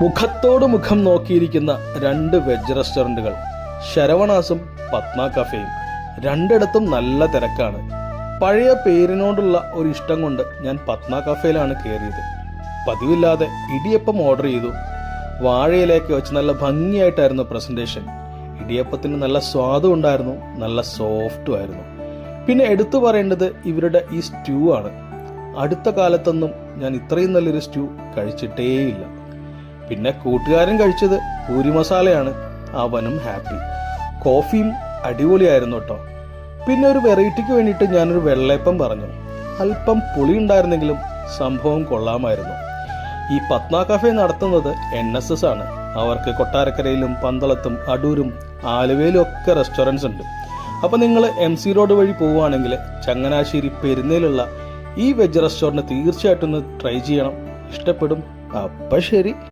മുഖത്തോട് മുഖം നോക്കിയിരിക്കുന്ന രണ്ട് വെജ് റെസ്റ്റോറൻറ്റുകൾ, ശരവണാസും പത്മ കഫേയും. രണ്ടിടത്തും നല്ല തിരക്കാണ്. പഴയ പേരിനോടുള്ള ഒരു ഇഷ്ടം കൊണ്ട് ഞാൻ പത്മ കഫേയിലാണ് കയറിയത്. പതിവില്ലാതെ ഇടിയപ്പം ഓർഡർ ചെയ്തു. വാഴയിലേക്ക് വെച്ച് നല്ല ഭംഗിയായിട്ടായിരുന്നു പ്രസന്റേഷൻ. ഇടിയപ്പത്തിന് നല്ല സ്വാദും ഉണ്ടായിരുന്നു, നല്ല സോഫ്റ്റും ആയിരുന്നു. പിന്നെ എടുത്തു പറയേണ്ടത് ഇവരുടെ ഈ സ്റ്റ്യൂ ആണ്. അടുത്ത കാലത്തൊന്നും ഞാൻ ഇത്രയും നല്ലൊരു സ്റ്റ്യൂ കഴിച്ചിട്ടേയില്ല. പിന്നെ കൂട്ടുകാരൻ കഴിച്ചത് പൂരി മസാലയാണ്, അവനും ഹാപ്പി. കോഫിയും അടിപൊളിയായിരുന്നു കേട്ടോ. പിന്നെ ഒരു വെറൈറ്റിക്ക് വേണ്ടിയിട്ട് ഞാനൊരു വെള്ളയപ്പം പറഞ്ഞു. അല്പം പുളി ഉണ്ടായിരുന്നെങ്കിലും സംഭവം കൊള്ളാമായിരുന്നു. ഈ പത്മ കഫേ നടത്തുന്നത് NSS ആണ്. അവർക്ക് കൊട്ടാരക്കരയിലും പന്തളത്തും അടൂരും ആലുവയിലും ഒക്കെ റെസ്റ്റോറൻറ്റ്സ് ഉണ്ട്. അപ്പോൾ നിങ്ങൾ MC റോഡ് വഴി പോവുകയാണെങ്കിൽ ചങ്ങനാശ്ശേരി പെരുന്നയിലുള്ള ഈ വെജ് റെസ്റ്റോറൻറ്റ് തീർച്ചയായിട്ടും ഒന്ന് ട്രൈ ചെയ്യണം, ഇഷ്ടപ്പെടും. അപ്പം ശരി.